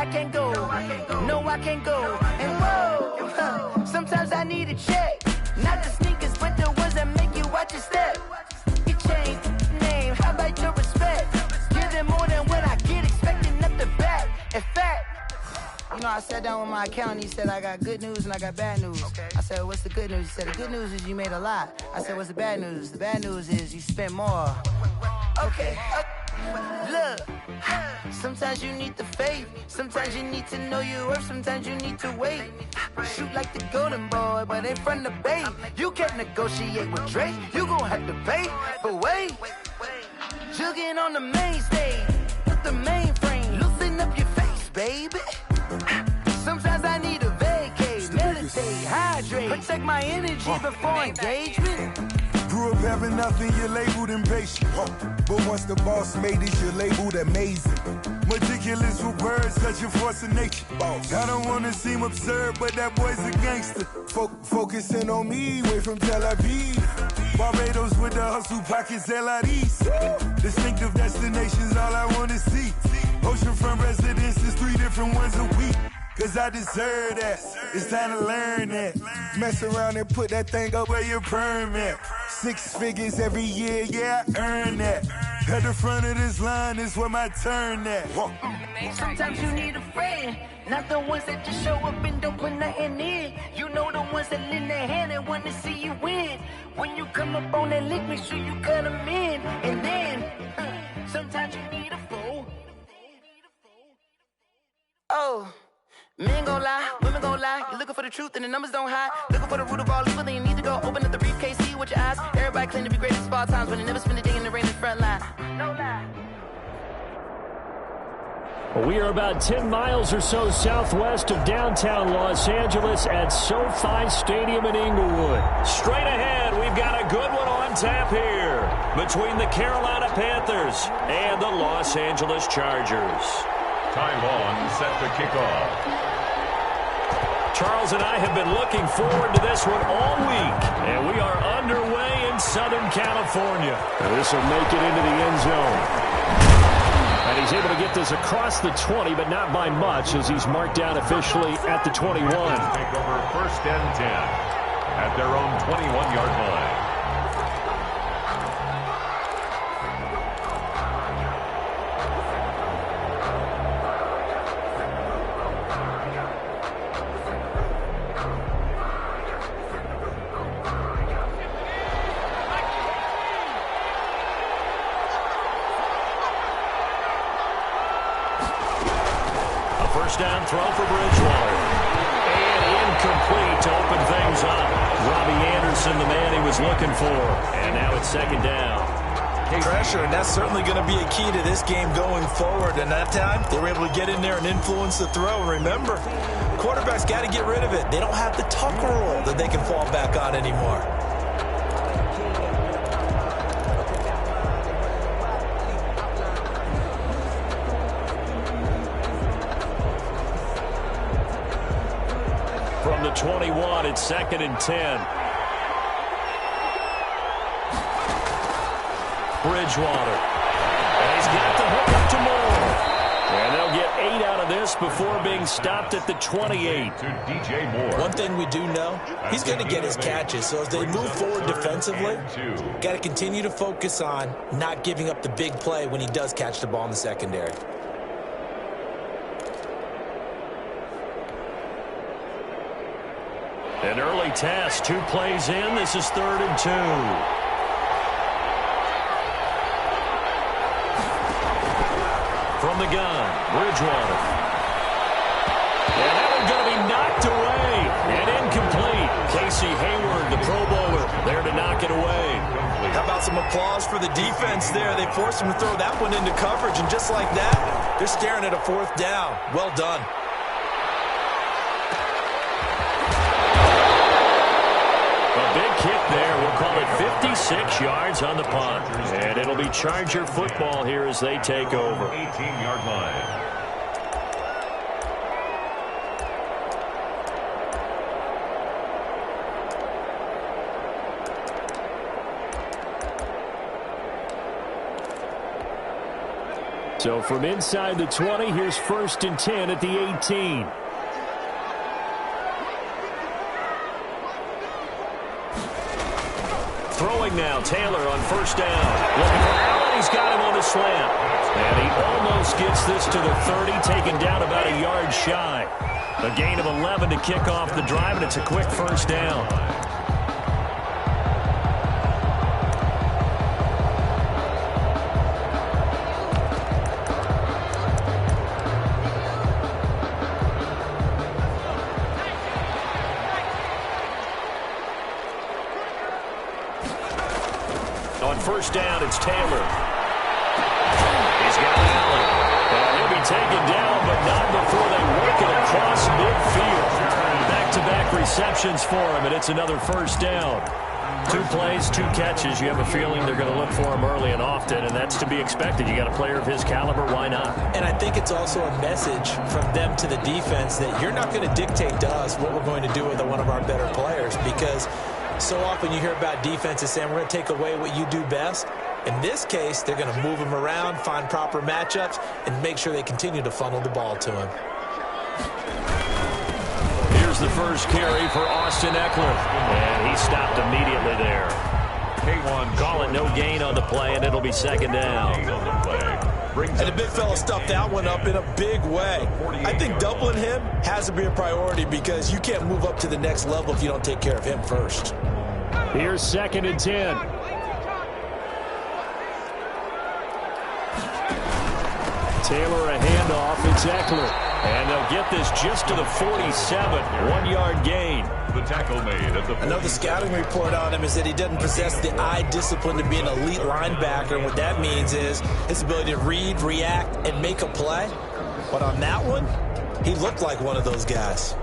I can't go. No, I can't go. And whoa, sometimes I need a check. Not the sneakers, but the ones that make you watch your step. You change name, how about your respect? Give them more than what I get, expecting nothing back. In fact, you know, I sat down with my accountant. He said, I got good news and I got bad news. Okay. I said, what's the good news? He said, the good news is you made a lot. I said, what's the bad news? The bad news is you spent more. Okay. Look, sometimes you need the faith. Sometimes you need to know your worth. Sometimes you need to wait. Shoot like the golden boy, but in front of Bay. You can't negotiate with Drake. You gon' have to pay. But wait, jugging on the main stage with the mainframe. Loosen up your face, baby. Sometimes I need a vacate, meditate, hydrate, protect my energy before engagement. Grew up having nothing, you're labeled impatient. But once the boss made it, you're labeled amazing. Meticulous with words, such a force of nature. I don't wanna seem absurd, but that boy's a gangster. Focusing on me, way from Tel Aviv. Barbados with the hustle pockets, LIDs. Distinctive destinations, all I wanna see. Oceanfront residences, 3 different ones a week. Cause I deserve that, it's time to learn that. Mess around and put that thing up where your permit. 6 figures every year, yeah, I earn that. At the front of this line is where my turn at. Sometimes you need a friend, not the ones that just show up and don't put nothing in. You know the ones that lend their hand and want to see you win. When you come up on that lick, make sure you cut them in. And then, sometimes you need a fool. Oh. Men gon' lie, women gon' lie. You're looking for the truth and the numbers don't hide. Looking for the root of all evil, then you need to go open up the briefcase, see with your eyes. Everybody claim to be greatest of all times, but they never spend a day in the rain in the front line. No lie. Well, we are about 10 miles or so southwest of downtown Los Angeles at SoFi Stadium in Inglewood. Straight ahead, we've got a good one on tap here between the Carolina Panthers and the Los Angeles Chargers. Time on, set to kick off. Charles and I have been looking forward to this one all week, and we are underway in Southern California. And this will make it into the end zone. And he's able to get this across the 20, but not by much, as he's marked down officially at the 21. Take over 1st and 10 at their own 21-yard line. Down throw for Bridgewater. And incomplete to open things up. Robbie Anderson, the man he was looking for. And now it's 2nd down. Pressure, and that's certainly going to be a key to this game going forward. And that time, they were able to get in there and influence the throw. And remember, quarterbacks got to get rid of it. They don't have the tuck roll that they can fall back on anymore. From the 21, it's 2nd and 10. Bridgewater. And he's got the hook up to Moore. And they'll get 8 out of this before being stopped at the 28. To DJ Moore. One thing we do know, he's going to get his catches. So as they move forward defensively, got to continue to focus on not giving up the big play when he does catch the ball in the secondary. An early test, 2 plays in. This is 3rd and 2. From the gun, Bridgewater. And that one's going to be knocked away and incomplete. Casey Hayward, the Pro Bowler, there to knock it away. How about some applause for the defense there? They forced him to throw that one into coverage, and just like that, they're staring at a 4th down. Well done. Kick there. We'll call it 56 yards on the punt. And it'll be Charger football here as they take over. 18-yard line. So from inside the 20, here's 1st and 10 at the 18. Throwing now, Taylor on 1st down. Looking for Allen, he's got him on the slant. And he almost gets this to the 30, taken down about a yard shy. A gain of 11 to kick off the drive, and it's a quick 1st down. On 1st down, it's Taylor. He's got Allen. And he'll be taken down, but not before they work it across midfield. Back-to-back receptions for him, and it's another 1st down. 2 plays, 2 catches. You have a feeling they're going to look for him early and often, and that's to be expected. You got a player of his caliber, why not? And I think it's also a message from them to the defense that you're not going to dictate to us what we're going to do with one of our better players, because so often you hear about defenses saying we're going to take away what you do best. In this case, they're going to move him around, find proper matchups, and make sure they continue to funnel the ball to him. Here's the first carry for Austin Eckler. And he stopped immediately there. Call it no gain on the play, and it'll be 2nd down. And the big fella stuffed that one up in a big way. I think doubling him has to be a priority because you can't move up to the next level if you don't take care of him first. Here's 2nd and 10. Taylor a handoff. It's Eckler. And they'll get this just to the 47. 1-yard gain. The tackle made at the 40. Another scouting report on him is that he doesn't possess the eye discipline to be an elite linebacker. And what that means is his ability to read, react, and make a play. But on that one, he looked like one of those guys.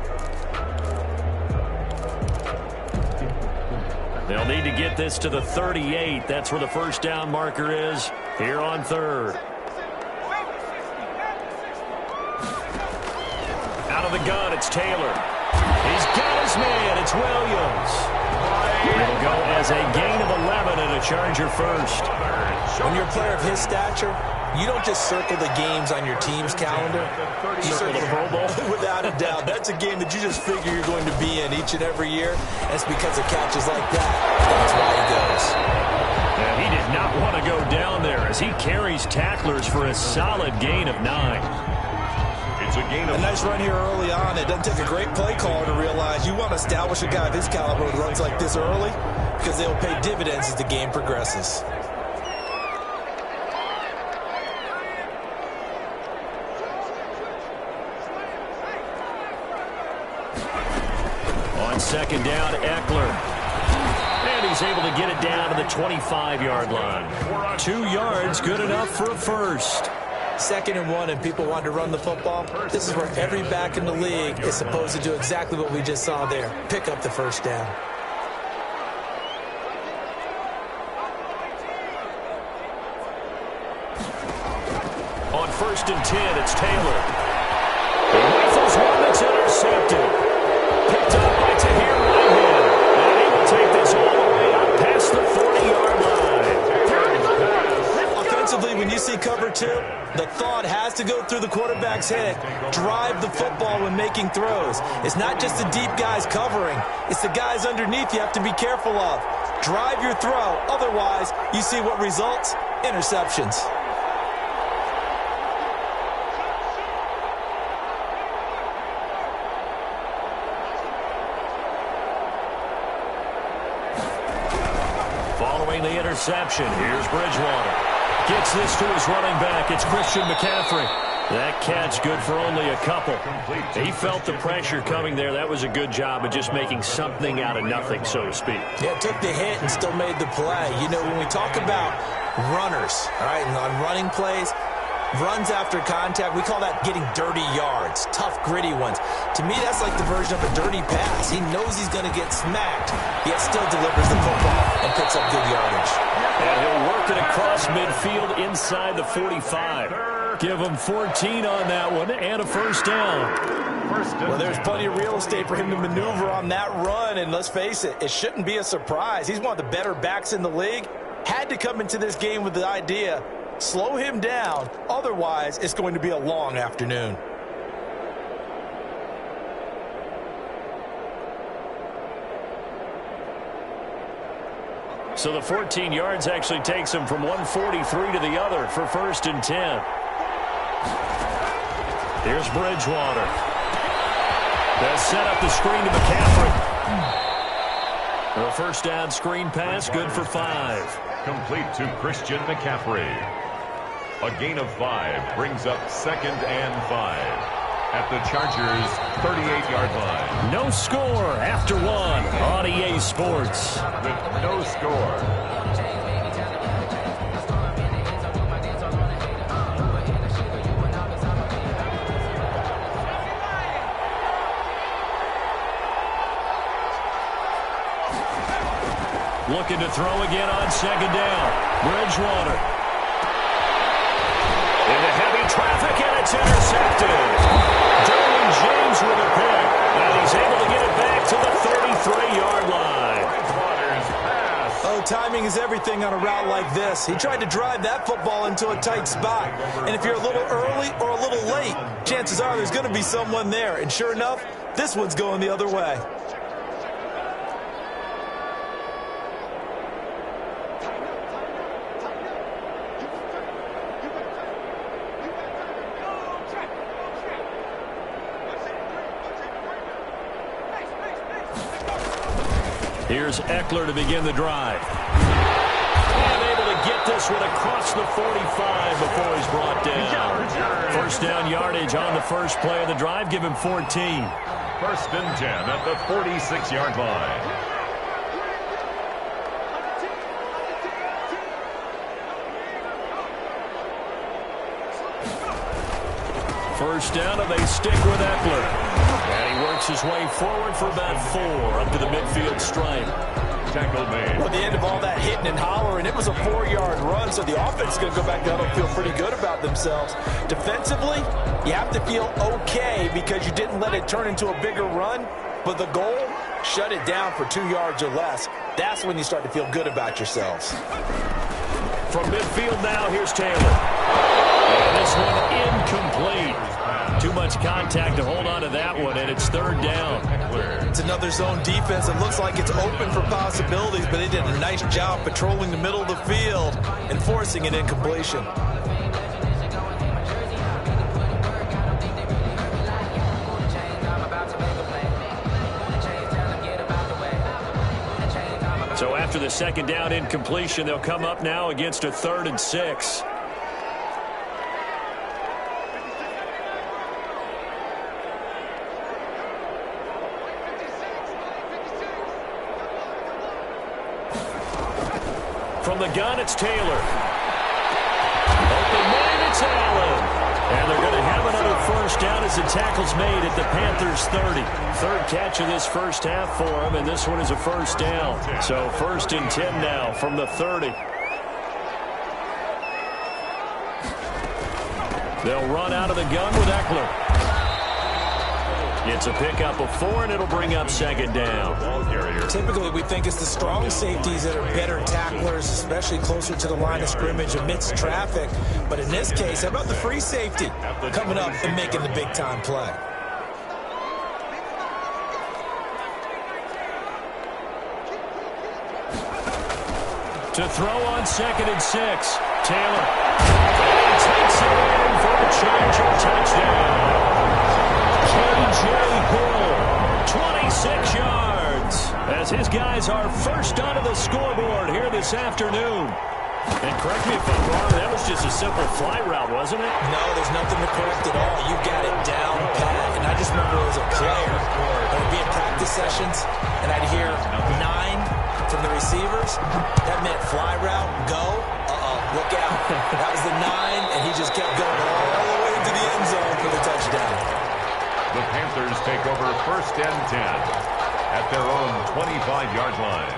They'll need to get this to the 38. That's where the 1st down marker is here on 3rd. Out of the gun, it's Taylor. He's got his man. It's Williams. It'll go as a gain of 11 and a Charger 1st. When you're a player of his stature, you don't just circle the games on your team's calendar. You circle the Pro Bowl. Without a doubt. That's a game that you just figure you're going to be in each and every year. And it's because of catches like that. That's why he goes. And he did not want to go down there as he carries tacklers for a solid gain of 9. A nice run here early on. It doesn't take a great play caller to realize you want to establish a guy of his caliber with runs like this early because they'll pay dividends as the game progresses. On 2nd down, Eckler. And he's able to get it down to the 25-yard line. 2 yards, good enough for a 1st. 2nd and 1 and people want to run the football. This is where every back in the league is supposed to do exactly what we just saw there. Pick up the 1st down. On 1st and 10, it's Taylor. He rifles one that's intercepted. Picked up by Tahir Whitehead. And he will take this all the way up past the 40-yard line. Offensively, when you see cover 2, the thought has to go through the quarterback's head. Drive the football when making throws. It's not just the deep guys covering. It's the guys underneath you have to be careful of. Drive your throw. Otherwise, you see what results? Interceptions. Following the interception, here's Bridgewater. Gets this to his running back. It's Christian McCaffrey. That catch good for only a couple. He felt the pressure coming there. That was a good job of just making something out of nothing, so to speak. Yeah, took the hit and still made the play. You know, when we talk about runners, all right, and on running plays, runs after contact, we call that getting dirty yards, tough, gritty ones. To me, that's like the version of a dirty pass. He knows he's going to get smacked, yet still delivers the football and picks up good yardage. And he'll work it across midfield inside the 45. Give him 14 on that one and a 1st down. Well, there's plenty of real estate for him to maneuver on that run, and let's face it, it shouldn't be a surprise. He's one of the better backs in the league. Had to come into this game with the idea Slow him down. Otherwise, it's going to be a long afternoon. So the 14 yards actually takes him from 143 to the other for 1st and 10. Here's Bridgewater. They'll set up the screen to McCaffrey. The first down screen pass, good for 5. Complete to Christian McCaffrey. A gain of 5 brings up 2nd and 5 at the Chargers' 38-yard line. No score after 1 on EA Sports. With no score. Looking to throw again on 2nd down. Bridgewater. Into heavy traffic, and it's intercepted. Derwin James with a pick. And he's able to get it back to the 33-yard line. Oh, timing is everything on a route like this. He tried to drive that football into a tight spot. And if you're a little early or a little late, chances are there's going to be someone there. And sure enough, this one's going the other way. Here's Eckler to begin the drive. And able to get this one across the 45 before he's brought down. First down yardage on the first play of the drive. Give him 14. 1st and 10 at the 46-yard line. First down, and they stick with Eckler. And he works his way forward for about 4 up to the midfield stripe. Tackle made. Well, at the end of all that hitting and hollering, it was a 4-yard run, so the offense is going to go back down and feel pretty good about themselves. Defensively, you have to feel okay because you didn't let it turn into a bigger run, but the goal, shut it down for 2 yards or less. That's when you start to feel good about yourselves. From midfield now, here's Taylor. And this one incomplete. Too much contact to hold on to that one, and it's 3rd down. It's another zone defense. It looks like it's open for possibilities, but they did a nice job patrolling the middle of the field and forcing an incompletion. So after the 2nd down incompletion, they'll come up now against a 3rd and 6. From the gun, it's Taylor. Open man, it's Allen. And they're going to have another first down as the tackle's made at the Panthers' 30. 3rd catch of this first half for him, and this one is a first down. So 1st and 10 now from the 30. They'll run out of the gun with Eckler. It's a pickup of 4, and it'll bring up 2nd down. Typically, we think it's the strong safeties that are better tacklers, especially closer to the line of scrimmage amidst traffic. But in this case, how about the free safety coming up and making the big-time play? To throw on 2nd and 6, Taylor. And he takes it in for a Charger touchdown. K.J. Hill, 26 yards, as his guys are first onto the scoreboard here this afternoon. And correct me if I'm wrong, that was just a simple fly route, wasn't it? No, there's nothing to correct at all. You got it down pat. And I just remember as a player, I would be in practice sessions, and I'd hear 9 from the receivers. That meant fly route, go, look out. That was the 9, and he just kept going all the way to the end zone for the touchdown. The Panthers take over 1st and 10 at their own 25-yard line.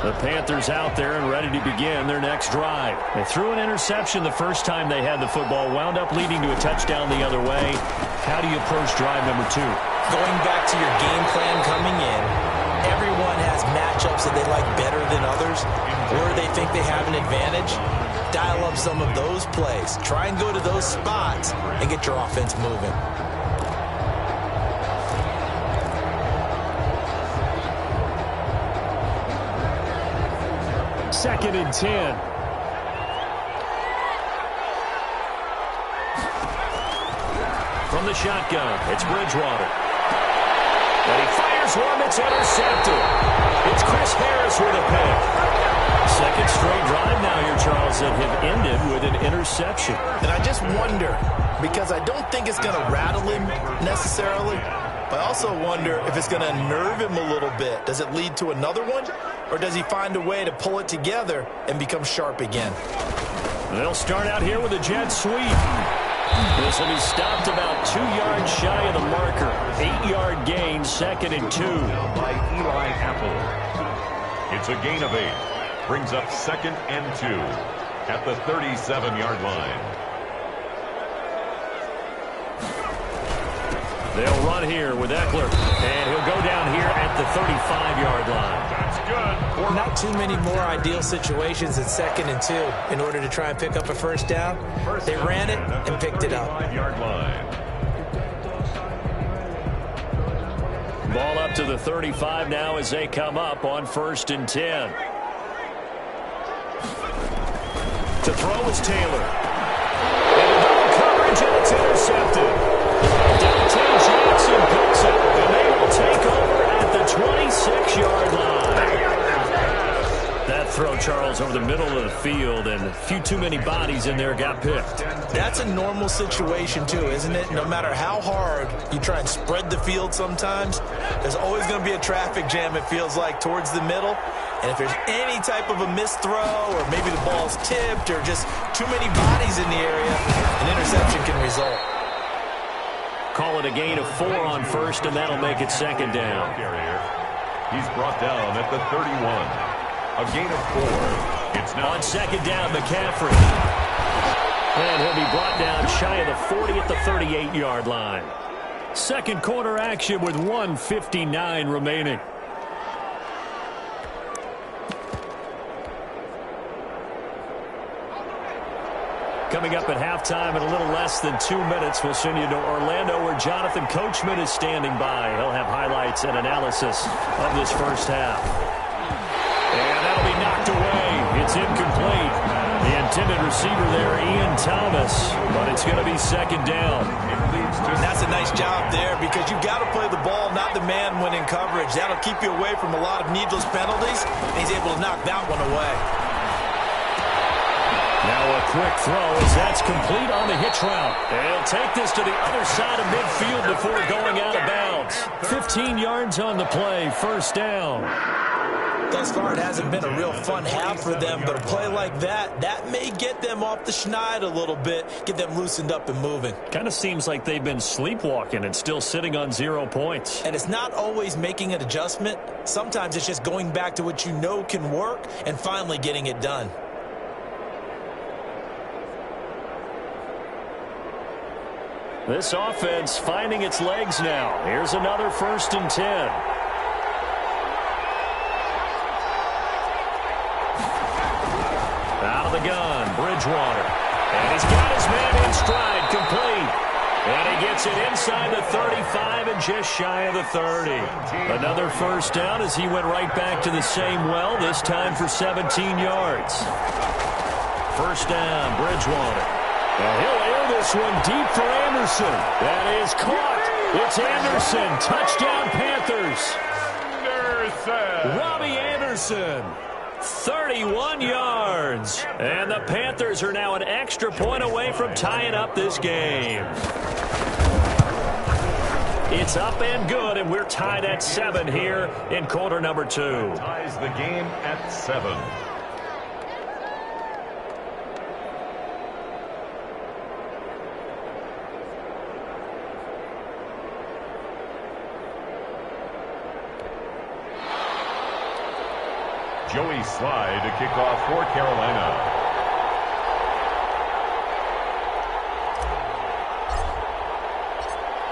The Panthers out there and ready to begin their next drive. They threw an interception the first time they had the football, wound up leading to a touchdown the other way. How do you approach drive number 2? Going back to your game plan coming in, everyone has matchups that they like better than others, where they think they have an advantage. Dial up some of those plays. Try and go to those spots and get your offense moving. Second and 10. From the shotgun, it's Bridgewater. And he fires one that's intercepted. It's Chris Harris with a pick. Second straight drive now here, Charles, that have ended with an interception. And I just wonder, because I don't think it's going to rattle him necessarily, but I also wonder if it's going to nerve him a little bit. Does it lead to another one? Or does he find a way to pull it together and become sharp again? They'll start out here with a jet sweep. This will be stopped about 2 yards shy of the marker. 8-yard gain, second and 2. By Eli Apple. It's a gain of 8. Brings up second and 2 at the 37-yard line. They'll run here with Eckler, and he'll go down here at the 35-yard line. That's good. Not too many more ideal situations at second and 2 in order to try and pick up a first down. They ran it and picked it up. 35-yard line. Ball up to the 35 now as they come up on 1st and 10. To throw is Taylor. And double coverage, and it's intercepted. Dante Jackson picks it, and they will take over at the 26-yard line. That throw, Charles, over the middle of the field, and a few too many bodies in there got picked. That's a normal situation, too, isn't it? No matter how hard you try and spread the field sometimes, there's always going to be a traffic jam, it feels like, towards the middle. And if there's any type of a missed throw, or maybe the ball's tipped, or just too many bodies in the area, an interception can result. Call it a gain of 4 on 1st, and that'll make it second down. He's brought down at the 31. A gain of 4. It's now on second down, McCaffrey. And he'll be brought down shy of the 40 at the 38-yard line. Second quarter action with 1:59 remaining. Coming up at halftime in a little less than 2 minutes, we'll send you to Orlando where Jonathan Coachman is standing by. He'll have highlights and analysis of this first half. And that'll be knocked away. It's incomplete. The intended receiver there, Ian Thomas, but it's going to be second down. And that's a nice job there because you've got to play the ball, not the man when in coverage. That'll keep you away from a lot of needless penalties, and he's able to knock that one away. Now a quick throw as that's complete on the hitch route. And he'll take this to the other side of midfield before going out of bounds. 15 yards on the play, first down. Thus far, it hasn't been a real fun half for them, but a play like that, that may get them off the schneid a little bit, get them loosened up and moving. Kind of seems like they've been sleepwalking and still sitting on 0 points. And it's not always making an adjustment. Sometimes it's just going back to what you know can work and finally getting it done. This offense finding its legs now. Here's another 1st and 10. Out of the gun, Bridgewater. And he's got his man in stride, complete. And he gets it inside the 35 and just shy of the 30. Another first down as he went right back to the same well, this time for 17 yards. First down, Bridgewater. And he'll air this one deep for Anderson. That is caught. It's Anderson. Touchdown, Panthers. Robbie Anderson. 31 yards. And the Panthers are now an extra point away from tying up this game. It's up and good, and we're tied at 7 here in quarter number 2. Ties the game at 7. Joey Slye to kick off for Carolina.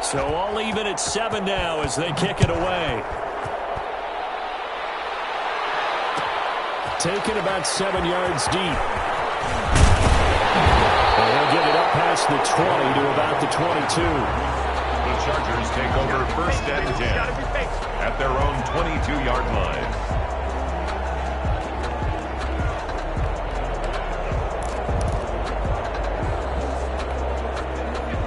So all even at 7 now as they kick it away. Taken about 7 yards deep. And he'll get it up past the 20 to about the 22. The Chargers take over 1st and 10 at their own 22-yard line.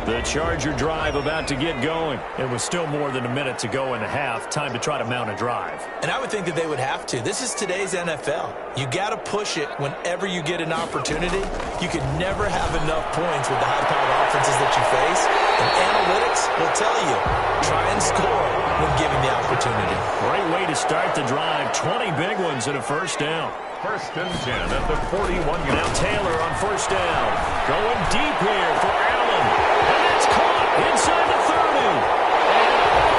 The Charger drive about to get going. It was still more than a minute to go in the half. Time to try to mount a drive. And I would think that they would have to. This is today's NFL. You got to push it whenever you get an opportunity. You could never have enough points with the high-powered offenses that you face. And analytics will tell you, try and score when given the opportunity. Great way to start the drive. 20 big ones and a first down. 1st and 10 at the 41-yard. Now Taylor on first down. Going deep here for Allen. And that's caught inside the 30. And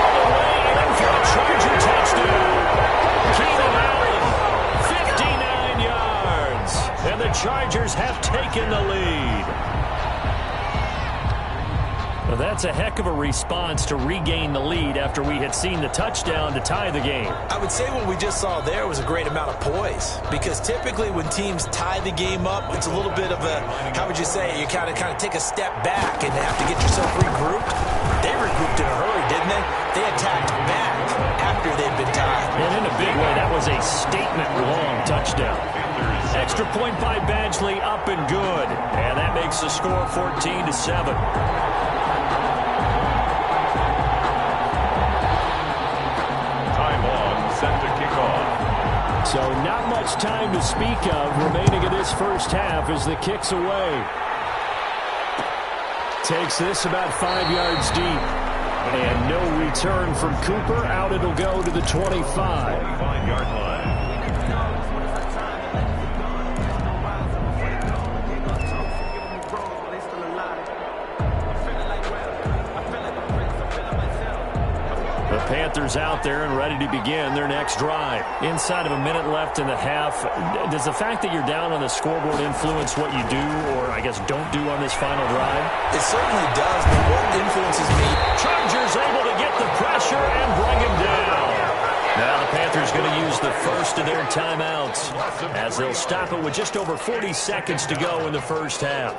all the way in for a Charger touchdown. Keenan Allen, 59 yards. And the Chargers have taken the lead. Well, that's a heck of a response to regain the lead after we had seen the touchdown to tie the game. I would say what we just saw there was a great amount of poise, because typically when teams tie the game up, it's a little bit of a, how would you say, you kind of take a step back and have to get yourself regrouped. They regrouped in a hurry, didn't they? They attacked back after they'd been tied. And in a big way, that was a statement-long touchdown. Extra point by Badgley, up and good. And that makes the score 14-7. Set to kick off. So not much time to speak of remaining in this first half as the kick's away. Takes this about 5 yards deep. And no return from Cooper. Out it'll go to the 25. 25-yard line. Panthers out there and ready to begin their next drive. Inside of a minute left in the half, does the fact that you're down on the scoreboard influence what you do, or I guess don't do on this final drive? It certainly does, but what influences me? Chargers able to get the pressure and bring him down. Now the Panthers going to use the first of their timeouts as they'll stop it with just over 40 seconds to go in the first half.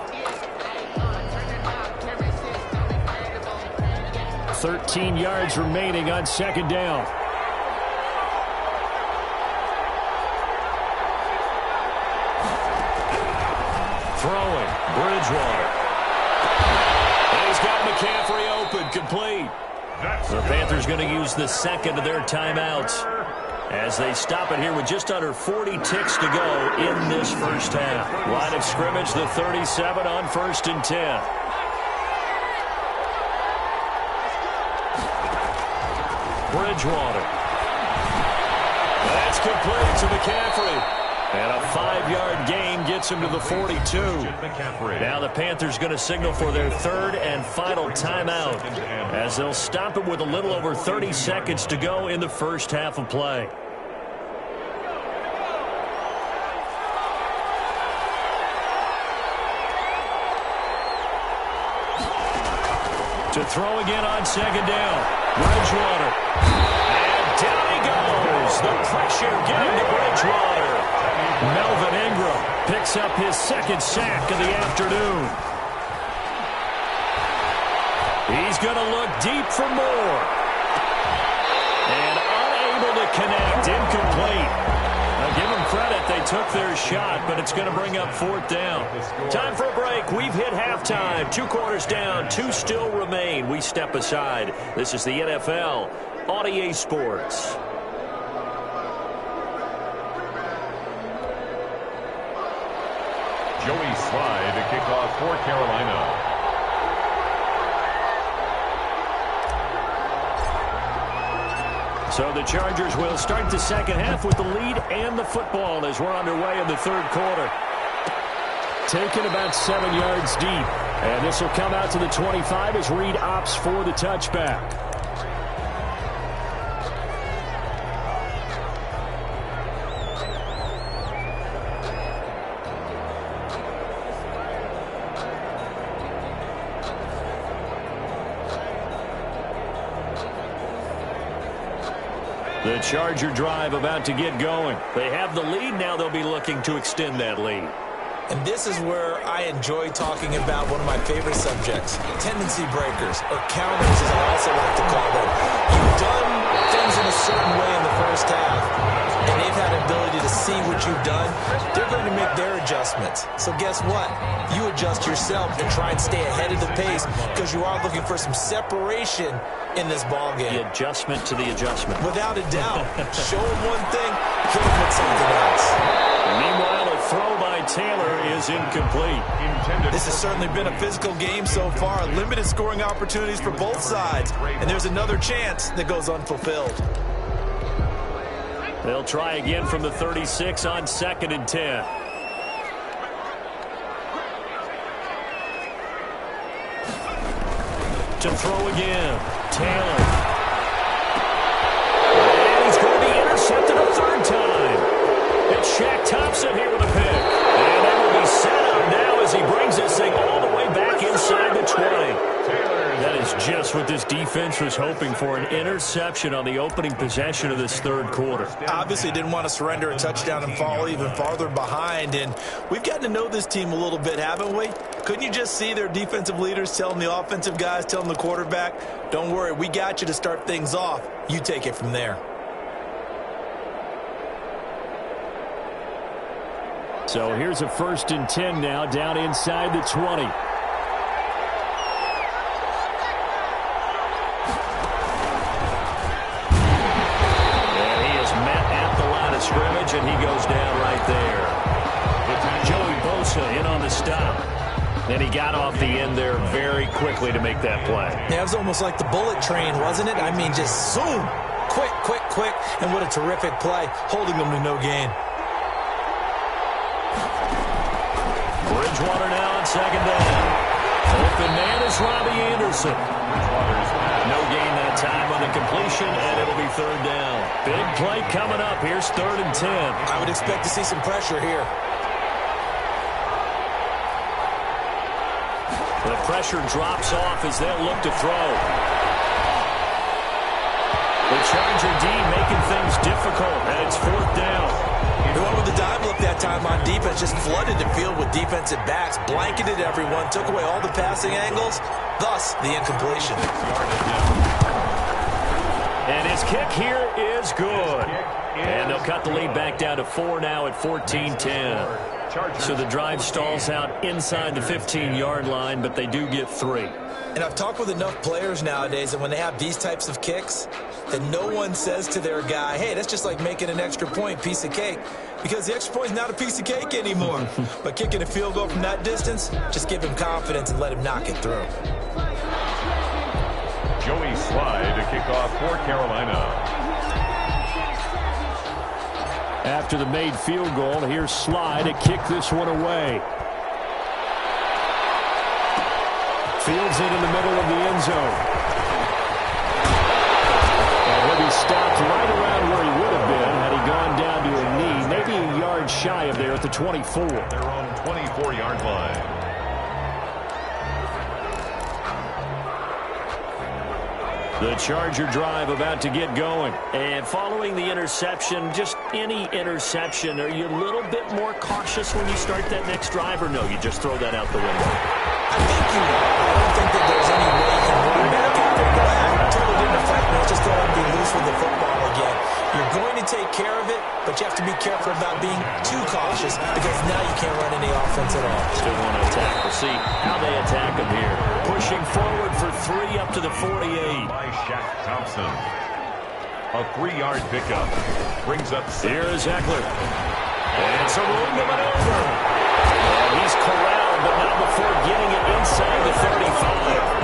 13 yards remaining on second down. Throwing, Bridgewater. And he's got McCaffrey open, complete. The Panthers going to use the second of their timeouts as they stop it here with just under 40 ticks to go in this first half. Line of scrimmage, the 37 on 1st and 10. Bridgewater. That's complete to McCaffrey. And a 5-yard gain gets him to the 42. Now the Panthers going to signal for their third and final timeout as they'll stop it with a little over 30 seconds to go in the first half of play. To throw again on second down. Bridgewater. And down he goes. The pressure getting to Bridgewater. Melvin Ingram picks up his second sack of the afternoon. He's going to look deep for more. And unable to connect. Incomplete. Now give them credit. They took their shot, but it's going to bring up 4th down. Time for a break. We've hit halftime. 2 quarters down. 2 still remain. We step aside. This is the NFL on EA Sports. Joey Slye to kick off for Carolina. So the Chargers will start the second half with the lead and the football as we're underway in the third quarter. Taken about 7 yards deep. And this will come out to the 25 as Reed opts for the touchback. The Charger drive about to get going. They have the lead. Now they'll be looking to extend that lead. And this is where I enjoy talking about one of my favorite subjects, tendency breakers, or counters as I also like to call them. You've done things in a certain way in the first half, and they've had an ability to see what you've done. They're going to make their adjustments. So guess what? You adjust yourself and try and stay ahead of the pace because you are looking for some separation in this ball game. The adjustment to the adjustment. Without a doubt. Show them one thing, hit them with something else. Meanwhile, a throw by Taylor is incomplete. This has certainly been a physical game so far. Limited scoring opportunities for both sides. And there's another chance that goes unfulfilled. They'll try again from the 36 on 2nd and 10. To throw again. Taylor. And he's going to be intercepted a third time. It's Shaq Thompson here with a pick. And that will be set up now as he brings this thing all the way back inside the 20. That is just what this defense was hoping for, an interception on the opening possession of this third quarter. Obviously didn't want to surrender a touchdown and fall even farther behind. And we've gotten to know this team a little bit, haven't we? Couldn't you just see their defensive leaders telling the offensive guys, telling the quarterback, don't worry, we got you to start things off. You take it from there. So here's a 1st and 10 now, down inside the 20. Scrimmage, and he goes down right there. Joey Bosa in on the stop. And he got off the end there very quickly to make that play. Yeah, it was almost like the bullet train, wasn't it? I mean, just zoom. Quick, quick, quick. And what a terrific play, holding them to no gain. Bridgewater now on 2nd down. Open man is Robbie Anderson. No gain that time on the completion, and it'll be 3rd down. Big play coming up. Here's 3rd and 10. I would expect to see some pressure here. The pressure drops off as they'll look to throw. The Charger D making things difficult, and it's 4th down. The one with the dive look that time on defense just flooded the field with defensive backs, blanketed everyone, took away all the passing angles, thus the incompletion. And his kick here is good. And they'll cut the lead back down to 4 now at 14-10. So the drive stalls out inside the 15-yard line, but they do get 3. And I've talked with enough players nowadays that when they have these types of kicks, that no one says to their guy, hey, that's just like making an extra point, piece of cake. Because the extra point is not a piece of cake anymore. But kicking a field goal from that distance, just give him confidence and let him knock it through. Joey Slye to kick off for Carolina. After the made field goal, here's Slye to kick this one away. Fields it in the middle of the end zone. And he'll be stopped right around where he would have been had he gone down to a knee, maybe a yard shy of there at the 24. Their own 24-yard line. The Charger drive about to get going. And following the interception, just any interception, are you a little bit more cautious when you start that next drive, or no, you just throw that out the window? I think you are. I don't think that there's any way you can run back out there and go, totally didn't affect me. Just go ahead and be loose with the football again. You're going to take care of it, but you have to be careful about being too cautious because now you can't run any offense at all. Still want to attack. We'll see how they attack him here. Pushing forward for 3 up to the 48. By Shaq Thompson. A 3-yard pickup. Brings up 6. Here's Eckler. And it's a room to maneuver. And he's corralled, but not before getting it inside the 35.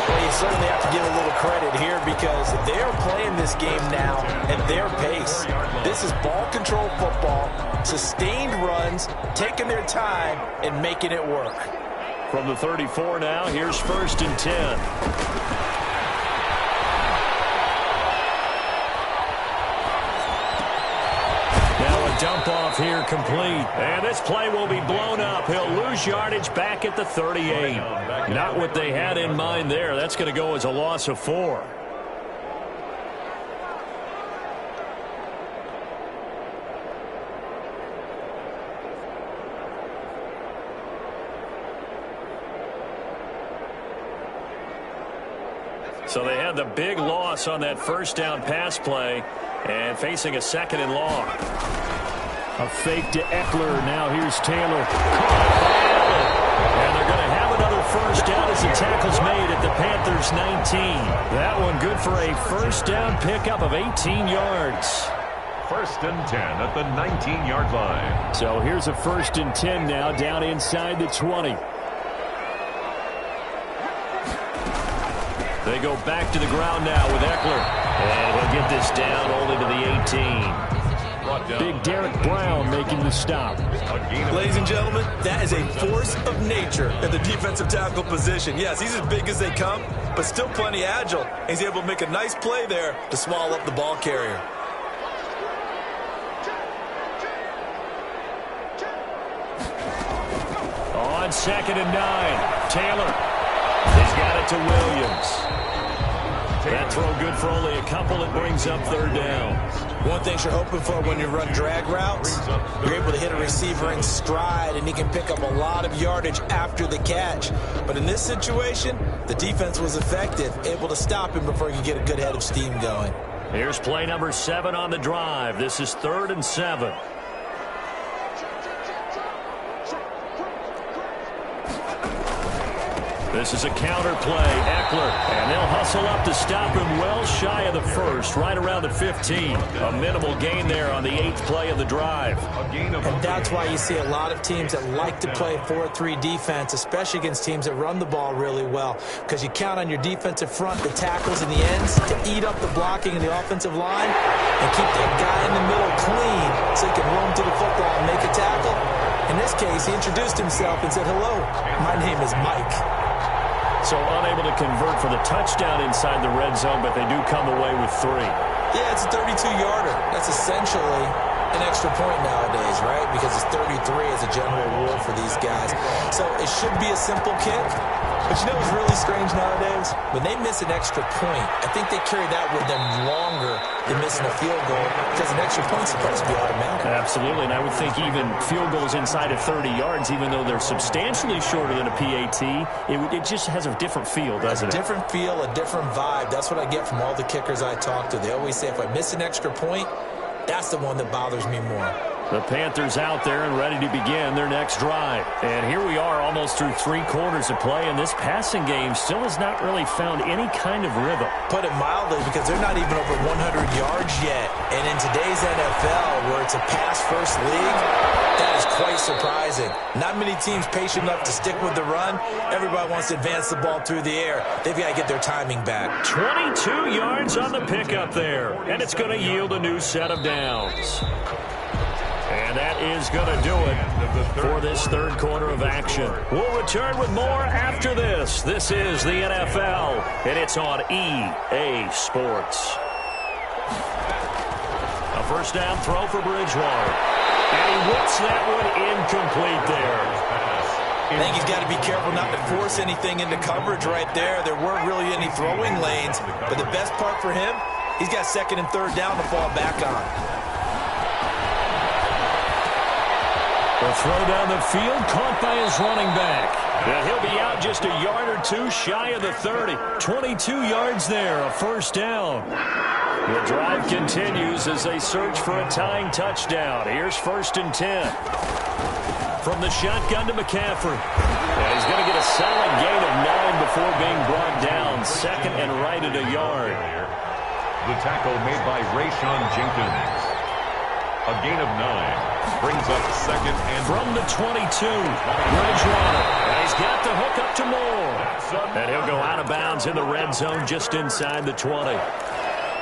Well, you certainly have to give a little credit here because they're playing this game now at their pace. This is ball control football, sustained runs, taking their time, and making it work. From the 34 now, here's 1st and 10. Dump off here complete. And this play will be blown up. He'll lose yardage back at the 38. Not what they had in mind there. That's going to go as a loss of 4. So they had the big loss on that first down pass play and facing a second and long. A fake to Eckler. Now here's Taylor. And they're going to have another first down as the tackle's made at the Panthers' 19. That one good for a first down pickup of 18 yards. First and 10 at the 19-yard line. So here's a first and 10 now down inside the 20. They go back to the ground now with Eckler. And he'll get this down only to the 18. Big Derek Brown making the stop. Ladies and gentlemen, that is a force of nature at the defensive tackle position. Yes, he's as big as they come, but still plenty agile. He's able to make a nice play there to swallow up the ball carrier. On second and 9, Taylor. He's got it to Williams. That throw good for only a couple. It brings up third down. One thing you're hoping for when you run drag routes, you're able to hit a receiver in stride, and he can pick up a lot of yardage after the catch. But in this situation, the defense was effective, able to stop him before he could get a good head of steam going. Here's play number 7 on the drive. This is 3rd and 7. This is a counter play. Eckler, and they'll hustle up to stop him well shy of the first, right around the 15. A minimal gain there on the 8th play of the drive. And that's why you see a lot of teams that like to play 4-3 defense, especially against teams that run the ball really well, because you count on your defensive front, the tackles and the ends, to eat up the blocking in the offensive line and keep that guy in the middle clean so he can roam to the football and make a tackle. In this case, he introduced himself and said, "Hello, my name is Mike." So unable to convert for the touchdown inside the red zone, but they do come away with 3. Yeah, it's a 32-yarder. That's essentially an extra point nowadays, right? Because it's 33 as a general rule for these guys. So it should be a simple kick. But you know what's really strange nowadays? When they miss an extra point, I think they carry that with them longer than missing a field goal, because an extra point's supposed to be automatic. Absolutely, and I would think even field goals inside of 30 yards, even though they're substantially shorter than a PAT, it just has a different feel, doesn't it? A different feel, a different vibe. That's what I get from all the kickers I talk to. They always say if I miss an extra point, that's the one that bothers me more. The Panthers out there and ready to begin their next drive. And here we are almost through 3 quarters of play, and this passing game still has not really found any kind of rhythm. Put it mildly, because they're not even over 100 yards yet. And in today's NFL, where it's a pass-first league, that is quite surprising. Not many teams patient enough to stick with the run. Everybody wants to advance the ball through the air. They've got to get their timing back. 22 yards on the pickup there, and it's going to yield a new set of downs. And that is going to do it for this third quarter of action. We'll return with more after this. This is the NFL, and it's on EA Sports. A first down throw for Bridgewater. And he whips that one incomplete there. I think he's got to be careful not to force anything into coverage right there. There weren't really any throwing lanes, but the best part for him, he's got second and third down to fall back on. The throw down the field, caught by his running back. And he'll be out just a yard or two shy of the 30. 22 yards there, a first down. The drive continues as they search for a tying touchdown. Here's 1st and 10. From the shotgun to McCaffrey. And he's going to get a solid gain of 9 before being brought down. Second and right at a yard. The tackle made by Rayshon Jenkins. A gain of 9. Brings up second and... From the 22, Bridgewater. And he's got the hook up to Moore. And he'll go out of bounds in the red zone just inside the 20.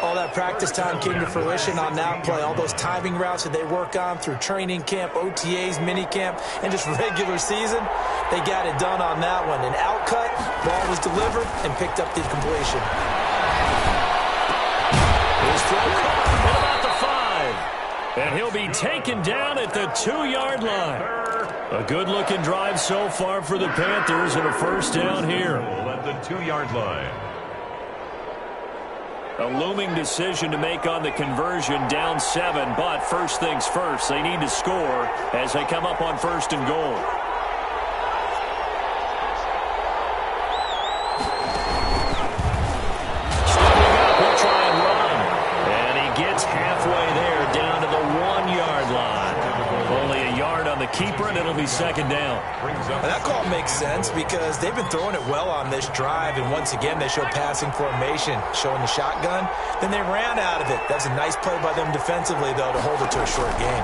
All that practice time came to fruition on that play. All those timing routes that they work on through training camp, OTAs, mini camp, and just regular season, they got it done on that one. An outcut, ball was delivered, and picked up the completion. His throw caught at about the 5. And he'll be taken down at the 2-yard line. A good-looking drive so far for the Panthers, and a first down here. At the 2-yard line. A looming decision to make on the conversion, down 7, but first things first, they need to score as they come up on 1st and goal. on the keeper, and it'll be second down. And that call makes sense because they've been throwing it well on this drive, and once again they show passing formation, showing the shotgun. Then they ran out of it. That's a nice play by them defensively, though, to hold it to a short game.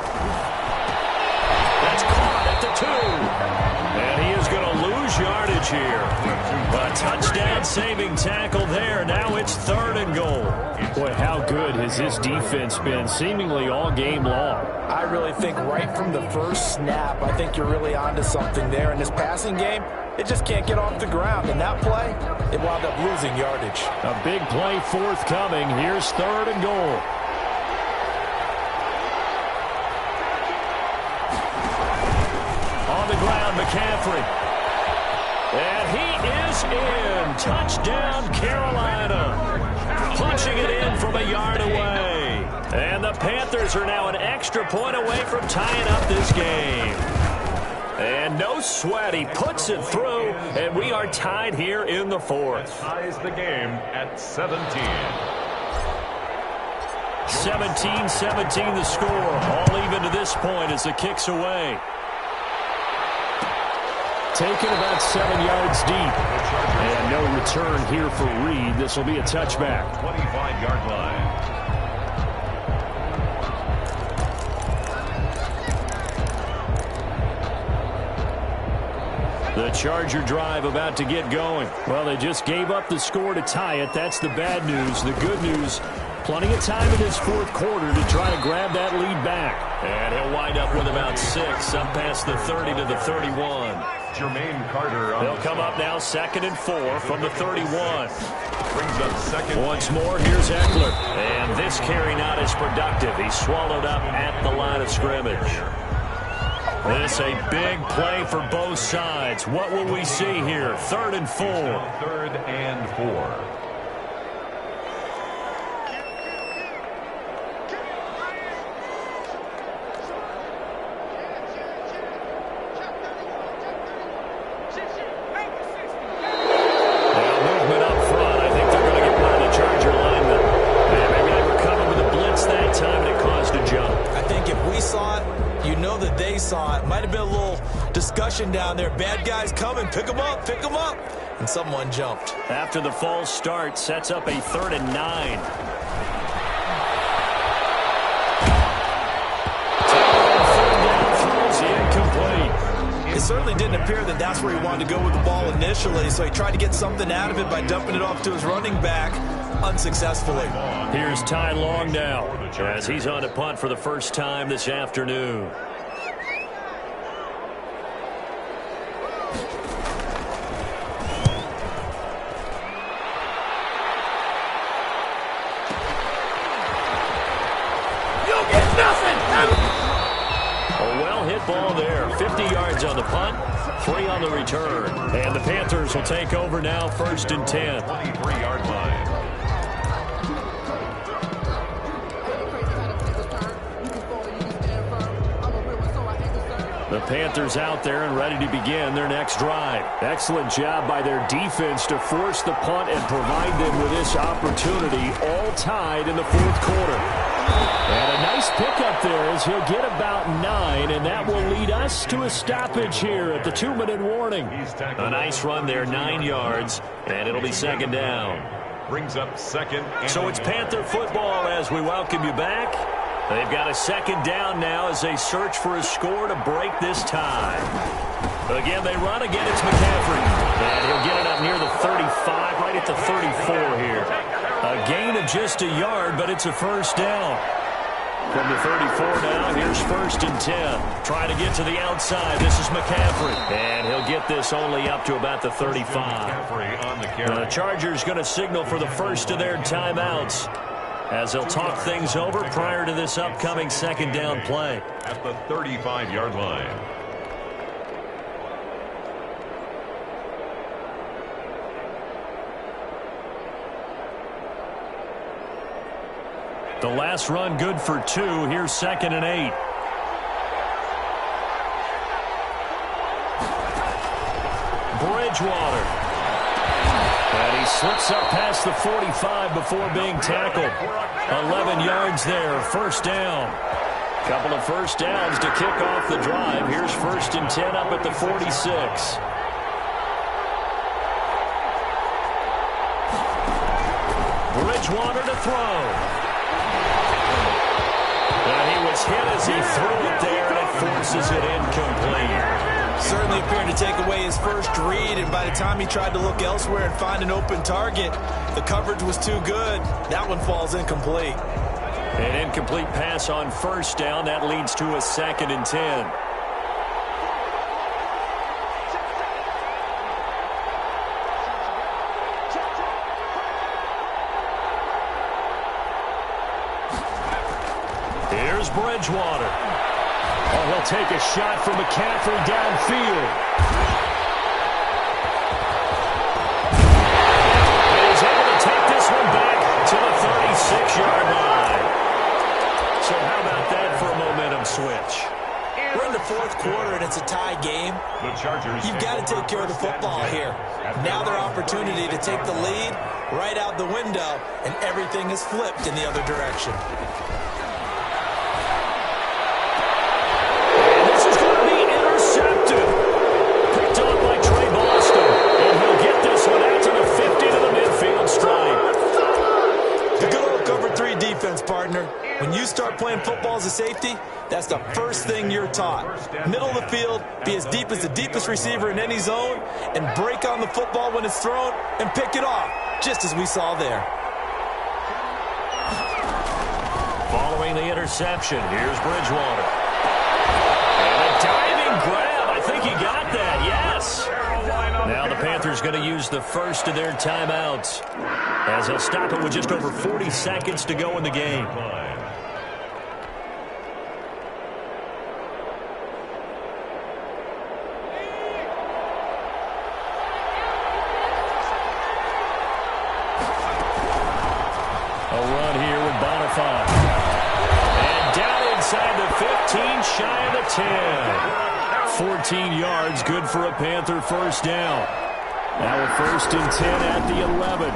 That's caught at the 2. And he is going to lose yardage here. A touchdown-saving tackle there. Now it's 3rd and goal. Boy, how good has this defense been seemingly all game long? I really think right from the first snap, I think you're really onto something there. In this passing game, it just can't get off the ground. And that play, it wound up losing yardage. A big play forthcoming. Here's 3rd and goal. On the ground, McCaffrey. And he is in. Touchdown, Carolina. Punching it in from a yard away. And the Panthers are now an extra point away from tying up this game. And no sweat. He puts it through, and we are tied here in the 4th. Ties the game at 17. 17-17 the score. All even to this point as the kick's away. Taken about 7 yards deep. And no return here for Reed. This will be a touchback. 25-yard line. The Charger drive about to get going. Well, they just gave up the score to tie it. That's the bad news. The good news, plenty of time in this 4th quarter to try to grab that lead back. And he'll wind up with about 6 up past the 30 to the 31. Jermaine Carter. They'll come up now 2nd and 4 from the 31. Brings up second. Once more, here's Eckler. And this carry not as productive. He's swallowed up at the line of scrimmage. This a big play for both sides. What will we see here? 3rd and 4. 3rd and 4. Down there, bad guys coming, pick them up, and someone jumped. After the false start, sets up a 3rd and 9. It certainly didn't appear that that's where he wanted to go with the ball initially, so he tried to get something out of it by dumping it off to his running back unsuccessfully. Here's Ty Long now as he's on a punt for the first time this afternoon. Ball there, 50 yards on the punt, 3 on the return. And the Panthers will take over now, 1st and 10. 23-yard line. The Panthers out there and ready to begin their next drive. Excellent job by their defense to force the punt and provide them with this opportunity, all tied in the 4th quarter. And a nice pickup there as he'll get about 9, and that will lead us to a stoppage here at the 2-minute warning. A nice run there, 9 yards, and it'll be 2nd down. Brings up 2nd. So it's Panther football as we welcome you back. They've got a 2nd down now as they search for a score to break this tie. Again, they run again. It's McCaffrey. And he'll get it up near the 35, right at the 34 here. A gain of just a yard, but it's a 1st down. From the 34 now, here's 1st and 10. Trying to get to the outside. This is McCaffrey. And he'll get this only up to about the 35. The Chargers going to signal for the first of their timeouts as they'll talk things over prior to this upcoming 2nd down play. At the 35-yard line. The last run good for 2. Here's 2nd and 8. Bridgewater. And he slips up past the 45 before being tackled. 11 yards there. 1st down. Couple of 1st downs to kick off the drive. Here's 10 up at the 46. Bridgewater to throw. And he was hit as he threw it there, and it forces it incomplete. Certainly appeared to take away his first read, and by the time he tried to look elsewhere and find an open target, the coverage was too good. That one falls incomplete. An incomplete pass on first down. That leads to a 2nd and 10. Here's Bridgewater. Oh, he'll take a shot from McCaffrey downfield. He's able to take this one back to the 36-yard line. So how about that for a momentum switch? We're in the fourth quarter, and it's a tie game. The Chargers. You've got to take care of the football here. Now their opportunity to take the lead right out the window, and everything is flipped in the other direction. Partner, when you start playing football as a safety, that's the first thing you're taught. Middle of the field, be as deep as the deepest receiver in any zone, and break on the football when it's thrown and pick it off, just as we saw there. Following the interception, here's Bridgewater. And a diving grab. I think he got that, yes. Now the Panthers going to use the first of their timeouts, as they'll stop it with just over 40 seconds to go in the game. A run here with Bonifant. And down inside the 15, shy of the 10. 14 yards, good for a Panther first down. Now a 1st and 10 at the 11.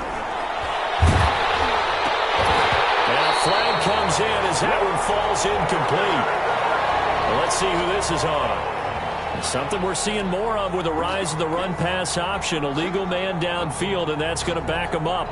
And a flag comes in as that one falls incomplete. Well, let's see who this is on. Something we're seeing more of with the rise of the run-pass option. A legal man downfield, and that's going to back him up.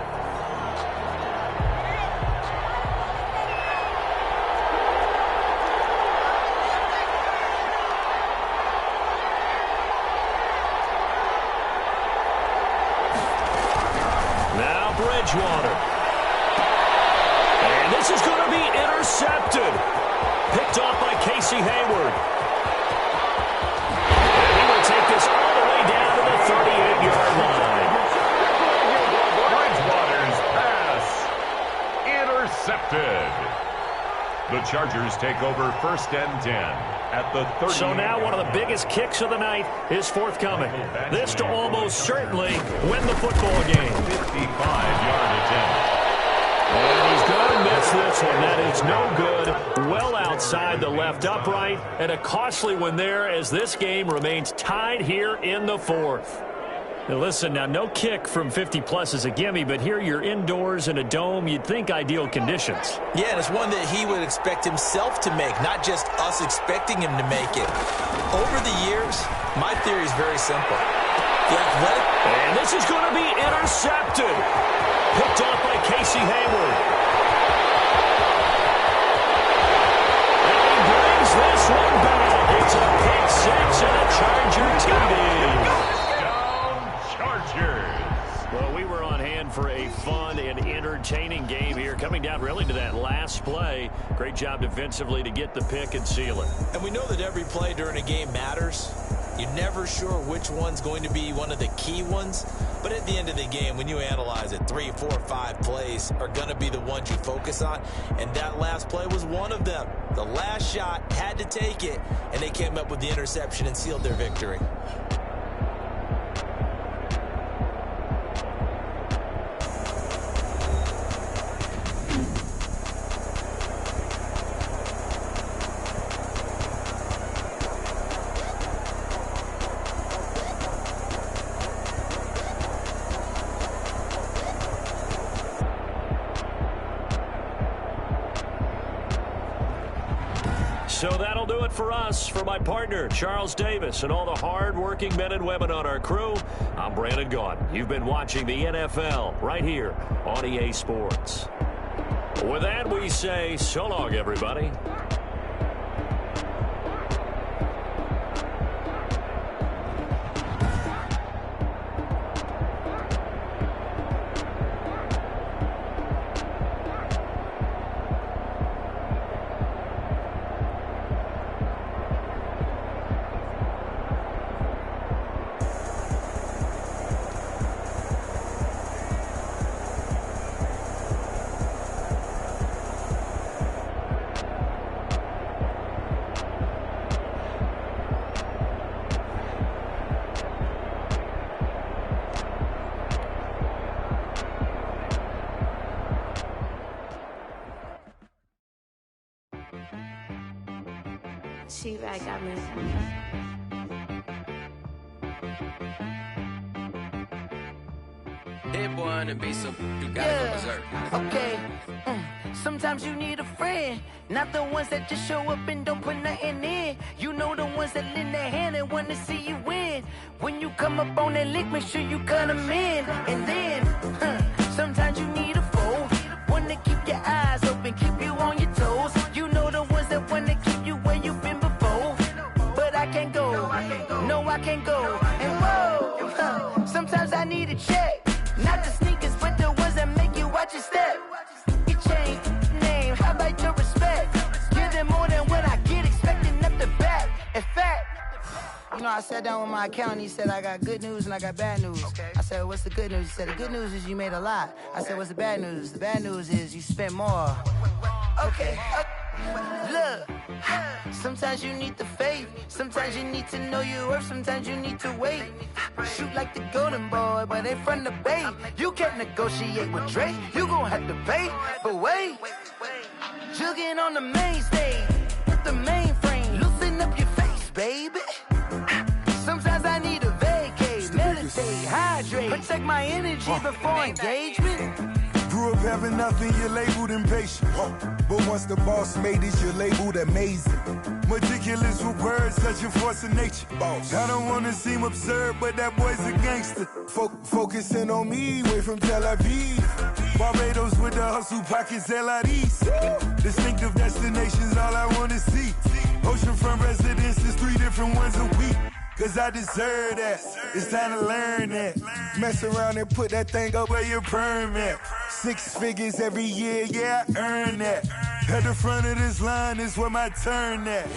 Bridgewater. And this is going to be intercepted. Picked off by Casey Hayward. And he will take this all the way down to the 38-yard line. Bridgewater's pass intercepted. The Chargers take over 1st and 10 at the 30. So now one of the biggest kicks of the night is forthcoming. This to almost certainly win the football game. 55-yard attempt. And he's going to miss this one. That is no good. Well outside the left upright. And a costly one there as this game remains tied here in the 4th. Now listen, now no kick from 50-plus is a gimme, but here you're indoors in a dome. You'd think ideal conditions. Yeah, and it's one that he would expect himself to make, not just us expecting him to make it. Over the years, my theory is very simple. The athletic... And this is going to be intercepted. Picked off by Casey Hayward. And he brings this one back. It's a pick six and a Charger TD. Well, we were on hand for a fun and entertaining game here, coming down really to that last play. Great job defensively to get the pick and seal it. And we know that every play during a game matters. You're never sure which one's going to be one of the key ones. But at the end of the game, when you analyze it, 3, 4, 5 plays are going to be the ones you focus on. And that last play was one of them. The last shot had to take it, and they came up with the interception and sealed their victory. So that'll do it for us. For my partner, Charles Davis, and all the hard-working men and women on our crew, I'm Brandon Gaudin. You've been watching the NFL right here on EA Sports. With that, we say so long, everybody. She-Rag got me. Hit boy on the beat, so you gotta go berserk. Okay. Sometimes you need a friend, not the ones that just show up and don't put nothing in. You know the ones that lend their hand and want to see you win. When you come up on that lick, make sure you cut them in. And then, sometimes you need a foe, one to keep your eyes open, keep you on your toes. You know the ones that want to keep you where you've been before. But I can't go, no I can't go. And whoa, sometimes I need a check. Not the sneakers, but the ones that make you watch your step. You change name, how about your respect? Give them more than what I get, expecting up the back. In fact, you know, I sat down with my accountant, he said I got good news and I got bad news. I said, what's the good news? He said, the good news is you made a lot. I said, what's the bad news? The bad news is you spent more. Okay. Look, sometimes you need the faith, sometimes you need to know your worth, sometimes you need to wait. Shoot like the golden boy, but ain't from the bay. You can't negotiate with Drake, you gon' have to pay. But wait, jugging on the main stage, with the mainframe, loosen up your face, baby. Sometimes I need a vacate, meditate, hydrate, protect my energy before engagement. Grew up having nothing, you're labeled impatient. But once the boss made it, you're labeled amazing. Meticulous with words, such a force of nature. I don't wanna seem absurd, but that boy's a gangster. Focusing on me, way from Tel Aviv. Barbados with the hustle pockets, LIDs. Distinctive destinations, all I wanna see. Oceanfront residences, 3 different ones a week. Cause I deserve that, it's time to learn that. Mess around and put that thing up where your permit. 6 figures every year, yeah, I earn that. At the front of this line is where my turn at.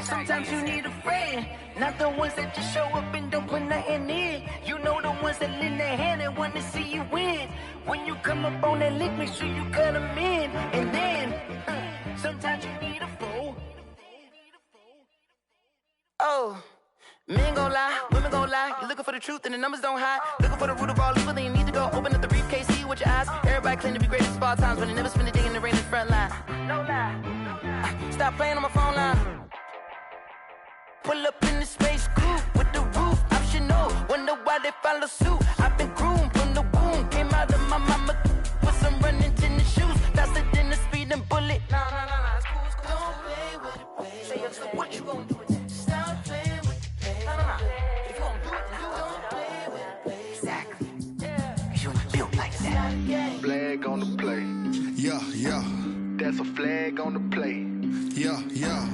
Sometimes you need a friend, not the ones that just show up and don't put nothing in. You know the ones that lend their hand and want to see you win. When you come up on that lick, make sure you cut them in. And then, sometimes you need a foe. Oh. Men gon' lie, women gon' lie. You're looking for the truth and the numbers don't hide. Looking for the root of all evil, then you need to go open up the briefcase, see with your eyes. Everybody claim to be greatest of all times, but they never spend a day in the rain in the front line. No lie. Stop playing on my phone line. Pull up in the space coupe with the roof optional. Wonder why they follow suit. I've been groomed from the womb. Came out of my mama with some running tennis shoes. Faster than the speeding bullet. No, it's cool, it's cool. Don't play with it, baby. Say yo, so what you gon' do with it? Stop playing with it. If you gon' do it, then you don't play with it, baby. Exactly. Cause you ain't built like that. Flag on the play. Yeah. That's a flag on the play. Yeah.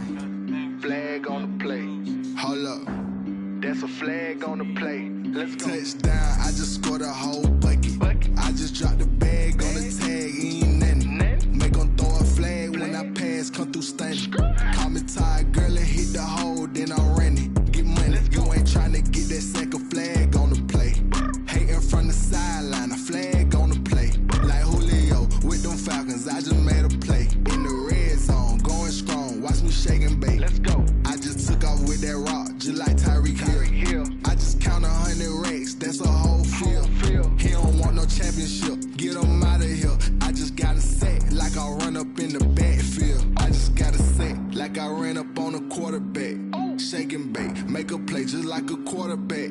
Flag on the play. Hold up. That's a flag on the play. Let's go. Touchdown, I just scored a whole bucket. I just dropped the bag on the tag, ain't nothing. Make 'em throw a flag when I pass, come through stunning. Call me tired, girl, and hit the hole, then I'm running. Get money, you ain't tryna get that second flag on the play. Hating from the sideline, a flag on the play. Like Julio with them Falcons, I just made a play. In the red zone, going strong, watch me shake and bake. Let's go. I just took off with that rock, just like Tyreek Hill. I just count 100 racks, that's a whole field. He don't want no championship, get him out of here. I just got a set, like I run up in the backfield. I just got a set, like I ran up on a quarterback. Shake and bake, make a play just like a quarterback.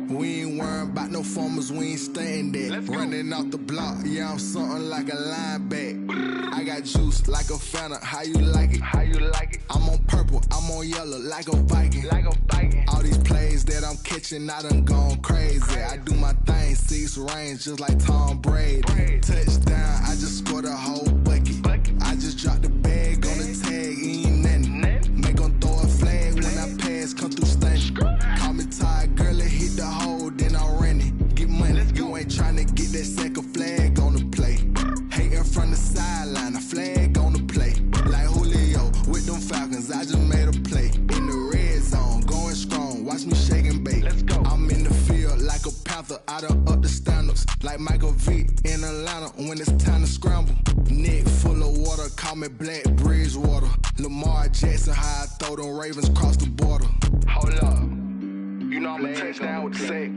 We ain't worrying about no formers, we ain't staying there. Running off the block, yeah, I'm something like a linebacker. I got juice like a Fanta, how you like it? How you like it? I'm on purple, I'm on yellow, like a Viking. Like a Viking. All these plays that I'm catching, I done gone crazy. I do my thing, 6 range, just like Tom Brady. Touchdown, I just scored a whole bucket. I just dropped the bag on the tag, ain't nothing. Make 'em throw a flag when I pass, come through stunning. Call me tired, girl, it hit the hole, then I ran it. Get money, you ain't tryna get that second flag on the play. Hating from the sideline, a flag on the play. Like Julio with them Falcons, I just made a play. In the red zone, going strong, watch me shake and bake. Let's go. I'm in the field like a Panther, I done up the standards. Like Michael Vick in Atlanta when it's time to scramble. Neck full of water, call me Black Bridgewater. Lamar Jackson, how I throw them Ravens cross the border. Hold up, you know I'm a touchdown with the sack.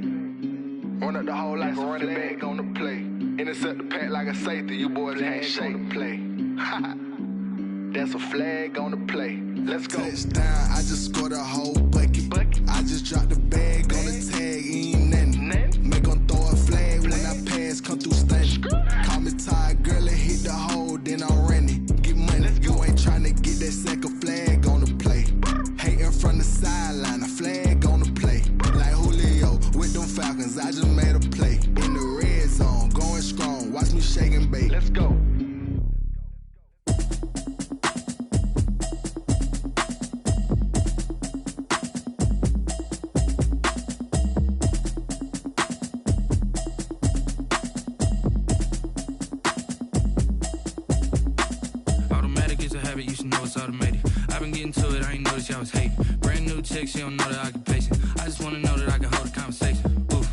Run up the whole like a running back on the play. Intercept the pack like a safety, you boys handshake on the play. That's a flag on the play. Let's go. Touchdown, I just scored a whole bucket. I just dropped the bag on the tag, ain't nothing. Make 'em throw a flag when I pass, come through stunning. Call me tired, girl, it hit the hole, then I ran it. Get money, you ain't tryna get that second flag on the play. Hating from the sideline, a flag on the play. Like Julio with them Falcons, I just made a play. In the red zone, going strong, watch me shake and bake. Let's go. You should know it's automated. I've been getting to it, I ain't noticed y'all was hating. Brand new chick, she don't know the occupation. I just wanna know that I can hold a conversation. Oof,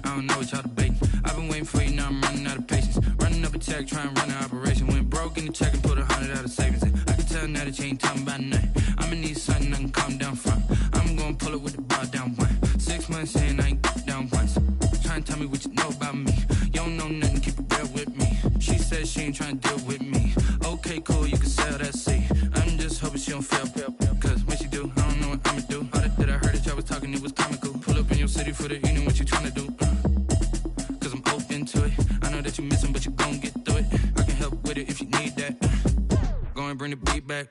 I don't know what y'all debating. I've been waiting for you, now I'm running out of patience. Running up a check, trying to run an operation. Went broke in the check and put 100 out of savings in. I can tell now that you ain't talking about nothing. I'ma need something I can calm down from. I'm gonna pull it with the bar down one. 6 months in, I ain't down once. Trying to tell me what you know about me. You don't know nothing, keep it real with me. She said she ain't trying to deal with me. Okay, cool, you can sell that seat. I'm just hoping she don't fail, cause when she do, I don't know what I'ma do. All that I heard that y'all was talking, it was comical. Pull up in your city for the evening, what you tryna do? Cause I'm open to it. I know that you missing, but you gon' get through it. I can help with it if you need that. Go and bring the beat back.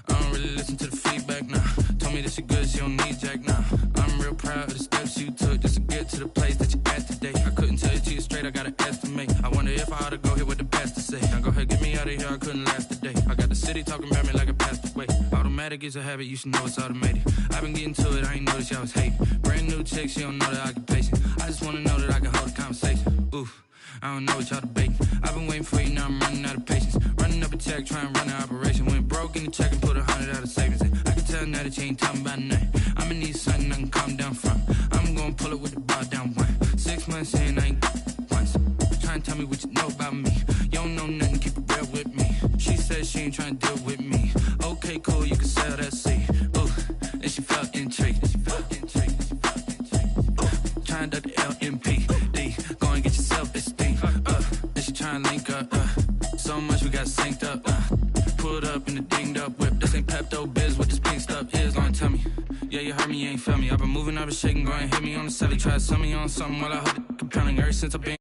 I don't really listen to the feedback, nah. Told me that she good, she don't need jack, nah. I'm real proud of the steps you took just to get to the place that you at today. I couldn't tell you to you straight, I gotta estimate. I wonder if I ought to go here with the best to say. Now go ahead, get me out of here, I couldn't last today. I got the city talking about me like a passed away. Automatic is a habit, you should know it's automated. I've been getting to it, I ain't noticed y'all was hating. Brand new chick, she don't know the occupation. I just wanna know that I can hold a conversation. Oof, I don't know what y'all debating. I've been waiting for you, now I'm running out of patience. Running up a check, trying to run an operation. Went broke in the check and put 100 out of savings in. I can tell now that you ain't talking about nothing. I'ma need something I can calm down from. I'm gonna pull it with the bar down one. 6 months in, I ain't once. Trying to tell me what you know about me. You don't know nothing, keep it real with me. She said she ain't trying to deal with me. Okay, cool, you can sell that seat. Ooh, and she felt intrigued. Trying to duck the LMPD. Go and get your self-esteem. And she trying to link up. So much we got synced up. Pulled up in the dinged up whip. This ain't Pepto-Biz, what this pink stuff is. Long tell me. Yeah, you heard me, you ain't felt me. I've been moving, I've been shaking, go and hit me on the celly. Try to sell me on something while I hold it compelling. Ever since I've been